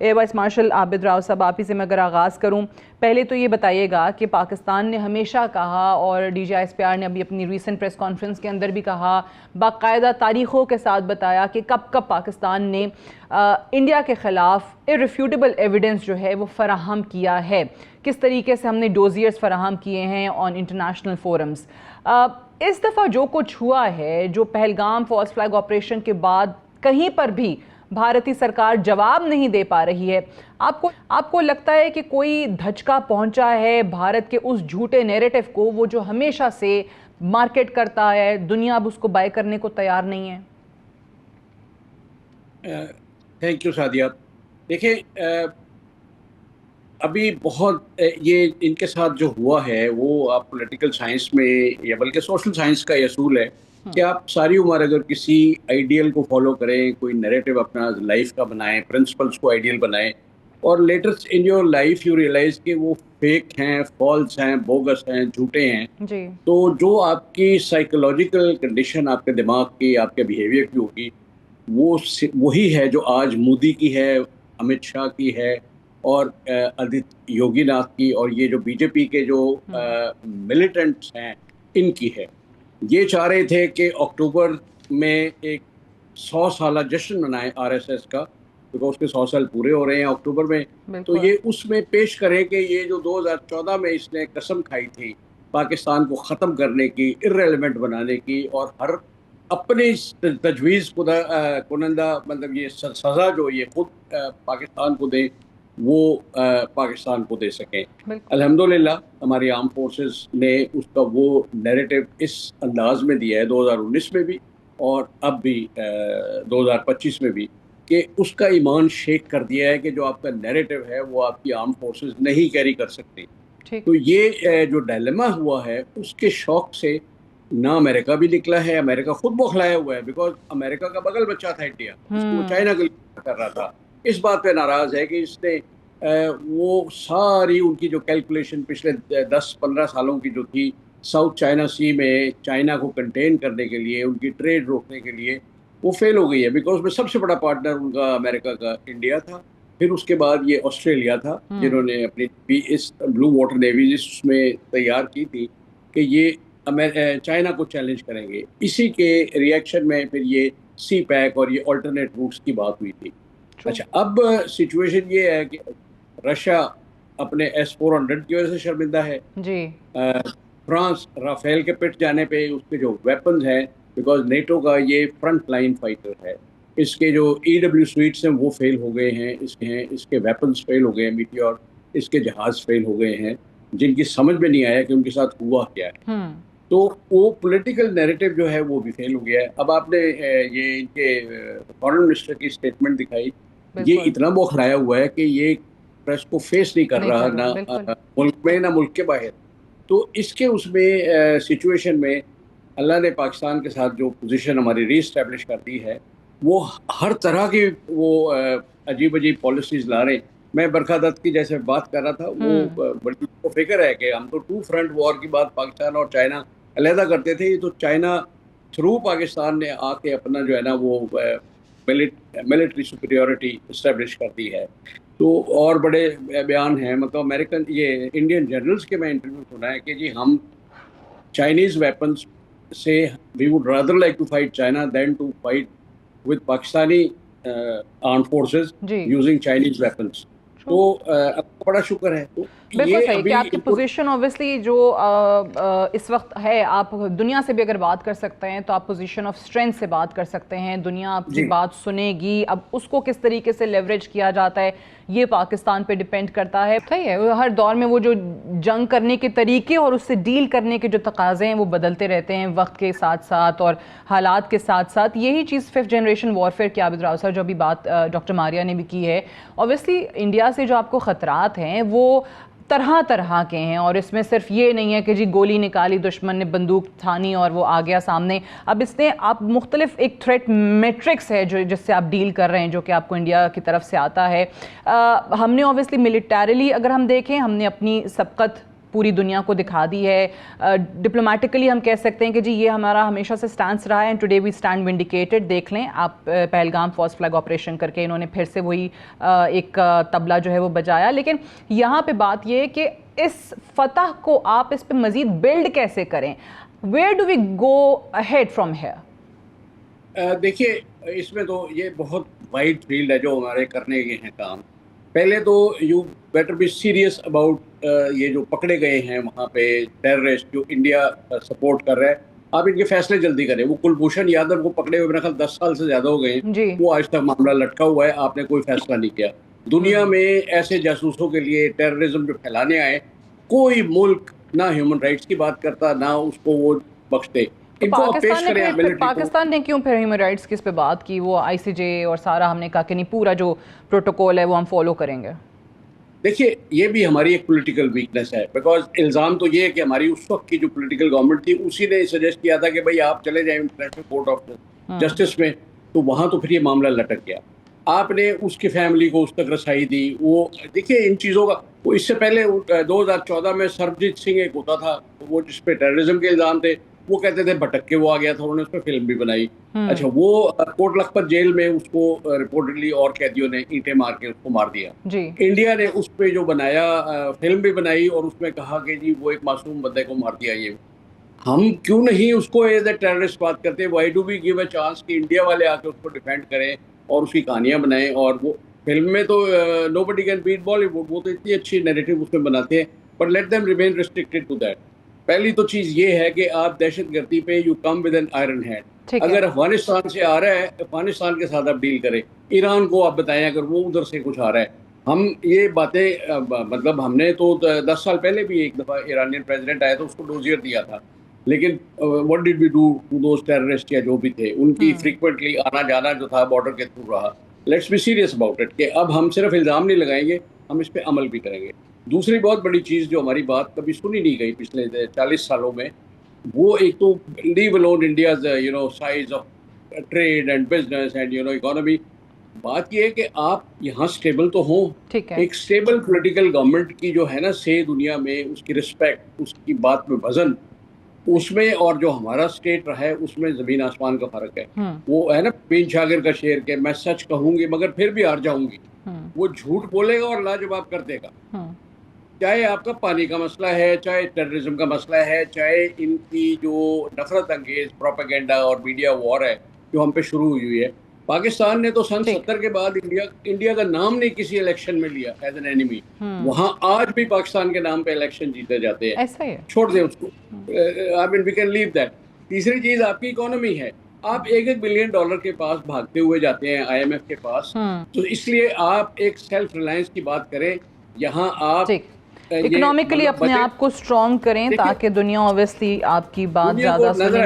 Air vice marshal عابد راؤ صاحب، آپ ہی سے میں اگر آغاز کروں، پہلے تو یہ بتائیے گا کہ پاکستان نے ہمیشہ کہا، اور D G I S P R نے ابھی اپنی ریسنٹ پریس کانفرنس کے اندر بھی کہا، باقاعدہ تاریخوں کے ساتھ بتایا کہ کب کب پاکستان نے انڈیا کے خلاف irrefutable ایویڈنس جو ہے وہ فراہم کیا ہے، کس طریقے سے ہم نے ڈوزیئرز فراہم کیے ہیں آن انٹرنیشنل فورمز۔ اس دفعہ جو کچھ ہوا ہے، جو پہلگام فالس فلیگ آپریشن کے بعد کہیں پر بھی بھارتی سرکار جواب نہیں دے پا رہی ہے، آپ کو لگتا ہے کہ کوئی دھچکا پہنچا ہے بھارت کے اس جھوٹے نیریٹو کو، وہ جو ہمیشہ سے مارکیٹ کرتا ہے، دنیا اب اس کو بائی کرنے کو تیار نہیں ہے؟ Thank you Sadia. دیکھیں، ابھی بہت یہ ان کے ساتھ جو ہوا ہے وہ آپ پولیٹیکل سائنس میں یا بلکہ سوشل سائنس کا یہ اصول ہے کہ آپ ساری عمر اگر کسی آئیڈیل کو فالو کریں، کوئی نیریٹو اپنا لائف کا بنائیں، پرنسپلس کو آئیڈیل بنائیں، اور later in your life you realise کہ وہ فیک ہیں، فالس ہیں، بوگس ہیں، جھوٹے ہیں، جی، تو جو آپ کی سائیکولوجیکل کنڈیشن آپ کے دماغ کی، آپ کے بیہیویئر کی ہوگی، وہ وہی ہے جو آج مودی کی ہے، امت شاہ کی ہے، اور آدتیہ یوگی ناتھ کی، اور یہ جو بی جے پی کے جو ملیٹنٹس ہیں ان کی ہے۔ یہ چاہ رہے تھے کہ اکتوبر میں ایک 100 سالہ جشن منائے آر ایس ایس کا، کیونکہ اس کے 100 سال پورے ہو رہے ہیں اکتوبر میں، تو یہ اس میں پیش کریں کہ یہ جو 2014 میں اس نے قسم کھائی تھی پاکستان کو ختم کرنے کی، ارریلیونٹ بنانے کی، اور ہر اپنی تجویز کنندہ مطلب یہ سزا جو یہ خود پاکستان کو دیں، وہ پاکستان کو دے سکیں۔ الحمدللہ ہماری آرم فورسز نے اس کا وہ نیریٹو اس انداز میں دیا ہے 2019 میں بھی، اور اب بھی 2025 میں بھی، کہ اس کا ایمان شیک کر دیا ہے کہ جو آپ کا نیریٹو ہے وہ آپ کی آرم فورسز نہیں کیری کر سکتی۔ تو یہ جو ڈائلیما ہوا ہے اس کے شوق سے نہ امریکہ بھی نکلا ہے، امریکہ خود بوکھلایا ہوا ہے، بیکاز امریکہ کا بغل بچہ تھا انڈیا، اس کو چائنا کے لیے کر رہا تھا، اس بات پہ ناراض ہے کہ اس نے وہ ساری ان کی جو کیلکولیشن پچھلے 10-15 سالوں کی جو تھی ساؤتھ چائنا سی میں چائنا کو کنٹین کرنے کے لیے، ان کی ٹریڈ روکنے کے لیے، وہ فیل ہو گئی ہے، بیکاز میں سب سے بڑا پارٹنر ان کا امریکہ کا انڈیا تھا، پھر اس کے بعد یہ آسٹریلیا تھا، جنہوں نے اپنی اس بلو واٹر نیوی اس میں تیار کی تھی کہ یہ چائنا کو چیلنج کریں گے۔ اسی کے ریئیکشن میں پھر یہ سی پیک اور یہ آلٹرنیٹ روٹس کی بات ہوئی تھی۔ اچھا، اب سچویشن یہ ہے کہ رشیا اپنے S-400 کی وجہ سے شرمندہ ہے، جی، فرانس رافیل کے پٹ جانے پہ اس کے جو ویپنز ہیں، بیکاز نیٹو کا یہ فرنٹ لائن فائٹر ہے، اس کے جو EW سویٹس ہیں وہ فیل ہو گئے ہیں، اس کے ویپنز فیل ہو گئے ہیں، میٹیور، اس کے جہاز فیل ہو گئے ہیں، جن کی سمجھ میں نہیں آیا کہ ان کے ساتھ ہوا کیا ہے، تو وہ پولیٹیکل نیریٹو جو ہے وہ بھی فیل ہو گیا ہے۔ اب آپ نے یہ ان کے فارن منسٹر کی اسٹیٹمنٹ دکھائی، یہ اتنا بوکھلایا ہوا ہے کہ یہ پریس کو فیس نہیں کر رہا، نہ ملک میں نہ ملک کے باہر۔ تو اس کے اس میں سچویشن میں اللہ نے پاکستان کے ساتھ جو پوزیشن ہماری ری اسٹیبلش کر دی ہے، وہ ہر طرح کی وہ عجیب عجیب پالیسیز لا رہے ہیں۔ میں برکھا دت کی جیسے بات کر رہا تھا، وہ بڑی فکر ہے کہ ہم تو 2 فرنٹ وار کی بات پاکستان اور چائنا علیحدہ کرتے تھے، یہ تو چائنا تھرو پاکستان نے آ کے اپنا جو ہے نا وہ ملٹری سپیریورٹی اسٹیبلش کر دی ہے۔ تو اور بڑے بیان ہیں، مطلب امریکن یہ انڈین جنرلز کے میں انٹرویو سنا ہے کہ جی ہم چائنیز ویپنز سے we would rather like to fight China than to fight with Pakistani arm forces using Chinese weapons. تو بڑا شکر ہے۔ تو بالکل صحیح کہ آپ کی پوزیشن اوبویسلی جو اس وقت ہے، آپ دنیا سے بھی اگر بات کر سکتے ہیں تو آپ پوزیشن آف اسٹرینتھ سے بات کر سکتے ہیں، دنیا آپ کی بات سنے گی، اب اس کو کس طریقے سے لیوریج کیا جاتا ہے یہ پاکستان پہ ڈیپینڈ کرتا ہے۔ صحیح ہے، ہر دور میں وہ جو جنگ کرنے کے طریقے اور اس سے ڈیل کرنے کے جو تقاضے ہیں وہ بدلتے رہتے ہیں وقت کے ساتھ ساتھ اور حالات کے ساتھ ساتھ۔ یہی چیز 5th جنریشن وارفیئر کی عابد راؤ صاحب جو ابھی بات ڈاکٹر ماریہ نے بھی کی ہے، اوبویسلی انڈیا سے جو آپ کو خطرات ہیں وہ طرح طرح کے ہیں، اور اس میں صرف یہ نہیں ہے کہ جی گولی نکالی، دشمن نے بندوق تھانی اور وہ آ گیا سامنے۔ اب اس نے آپ مختلف ایک تھریٹ میٹرکس ہے جو جس سے آپ ڈیل کر رہے ہیں، جو کہ آپ کو انڈیا کی طرف سے آتا ہے۔ ہم نے اوبویسلی ملیٹریلی اگر ہم دیکھیں، ہم نے اپنی سبقت پوری دنیا کو دکھا دی ہے. ڈپلومیٹکلی ہم کہہ سکتے ہیں کہ جی یہ ہمارا ہمیشہ سے سٹانس رہا ہے اینڈ ٹوڈے وی اسٹینڈ ونڈیکیٹڈ. دیکھ لیں آپ پہلگام فالس فلیگ آپریشن کر کے انہوں نے پھر سے وہی ایک طبلہ جو ہے وہ بجایا. لیکن یہاں پہ بات یہ ہے کہ اس فتح کو آپ اس پہ مزید بلڈ کیسے کریں؟ Where do we go ahead from here? دیکھیے اس میں تو یہ بہت وائڈ فیلڈ ہے جو ہمارے کرنے کے ہیں کام. پہلے تو you better be serious about یہ جو پکڑے گئے ہیں وہاں پہ ٹیررسٹ جو انڈیا سپورٹ کر رہا ہے, آپ ان کے فیصلے جلدی کریں. وہ کلبھوشن یادو کو پکڑے ہوئے میرے خیال 10 سال سے زیادہ ہو گئے ہیں, وہ آج تک معاملہ لٹکا ہوا ہے, آپ نے کوئی فیصلہ نہیں کیا. دنیا میں ایسے جاسوسوں کے لیے ٹیررزم جو پھیلانے آئے, کوئی ملک نہ ہیومن رائٹس کی بات کرتا نہ اس کو وہ بخشتے. پاکستان نے کیوں پھر ہیومن رائٹس کی اس پہ بات کی؟ وہ آئی سی جے اور سارا ہم نے کہا کہ نہیں پورا جو پروٹوکول ہے وہ ہم فالو کریں گے. دیکھیے یہ بھی ہماری ایک پولیٹیکل ویکنس ہے, بیکاز الزام تو یہ ہے کہ ہماری اس وقت کی جو پولیٹیکل گورنمنٹ تھی اسی نے سجیسٹ کیا تھا کہ بھائی آپ چلے جائیں انٹرنیشنل کورٹ آف جسٹس میں, تو وہاں تو پھر یہ معاملہ لٹک گیا. آپ نے اس کی فیملی کو اس تک رسائی دی. وہ دیکھیے ان چیزوں کا, وہ اس سے پہلے 2014 میں سربجیت سنگھ ایک ہوتا تھا وہ جس پہ ٹیررزم کے الزام تھے, وہ کہتے تھے بھٹک کے وہ آ گیا تھا, انہوں نے اس پہ فلم بھی بنائی. اچھا وہ کوٹ لکھپت جیل میں اس کو رپورٹڈلی اور قیدیوں نے اینٹیں مار کے اس کو مار دیا. انڈیا نے اس پہ جو بنایا فلم بھی بنائی اور اس میں کہا کہ جی وہ ایک معصوم بندے کو مار دیا. یہ ہم کیوں نہیں اس کو ایز اے ٹیررسٹ بات کرتے؟ Why do we give a chance کہ انڈیا والے آ کے اس کو ڈیفینڈ کریں اور اس کی کہانیاں بنائیں. اور وہ فلم میں تو nobody can beat Bollywood, وہ تو اتنی اچھی نیریٹو اس میں بناتے ہیں, but let them remain restricted to that. پہلی تو چیز یہ ہے کہ آپ دہشت گردی پہ you come with an iron hand. اگر افغانستان سے آ رہا ہے افغانستان کے ساتھ آپ ڈیل کریں, ایران کو آپ بتائیں اگر وہ ادھر سے کچھ آ رہا ہے. ہم یہ باتیں مطلب ہم نے تو 10 سال پہلے بھی ایک دفعہ ایرانین پریزیڈنٹ آیا تو اس کو ڈوزیئر دیا تھا, لیکن what did we do to those terrorist یا جو بھی تھے, ان کی فریکوینٹلی آنا جانا جو تھا بارڈر کے تھرو رہا. Let's be serious about it کہ اب ہم صرف الزام نہیں لگائیں گے, ہم اس پہ عمل بھی کریں گے. دوسری بہت بڑی چیز جو ہماری بات کبھی سنی نہیں گئی پچھلے 40 سالوں میں, وہ ایک تو leave alone India's size of trade and business and economy. بات یہ ہے کہ آپ یہاں اسٹیبل تو ہوں, ایک اسٹیبل پولیٹیکل گورنمنٹ کی جو ہے نا سے دنیا میں اس کی رسپیکٹ, اس کی بات میں وزن, اس میں اور جو ہمارا اسٹیٹ رہا ہے اس میں زمین آسمان کا فرق ہے. وہ ہے نا بین شاگر کا شعر کہ میں سچ کہوں گی مگر پھر بھی ہار جاؤں گی. وہ جھوٹ بولے گا اور لاجواب کر دے گا, چاہے آپ کا پانی کا مسئلہ ہے, چاہے ٹیررزم کا مسئلہ ہے, چاہے ان کی جو نفرت انگیز پروپیگنڈا اور میڈیا وار ہے جو ہم پہ شروع ہوئی ہے. پاکستان نے تو سن 70 کے بعد انڈیا کا نام نہیں کسی الیکشن میں لیا ایز این اینیمی. وہاں آج بھی پاکستان کے نام پہ الیکشن جیتے جاتے ہیں, چھوڑ دیں اس کو, I mean we can leave that. تیسری چیز آپ کی اکانومی ہے. آپ $1 بلین کے پاس بھاگتے ہوئے جاتے ہیں IMF کے پاس, تو اس لیے آپ ایک سیلف ریلائنس کی بات کریں. یہاں آپ اکنامکلی اپنے آپ کو اسٹرانگ کریں تاکہ دنیا اوبیسلی آپ کی بات زیادہ سنے.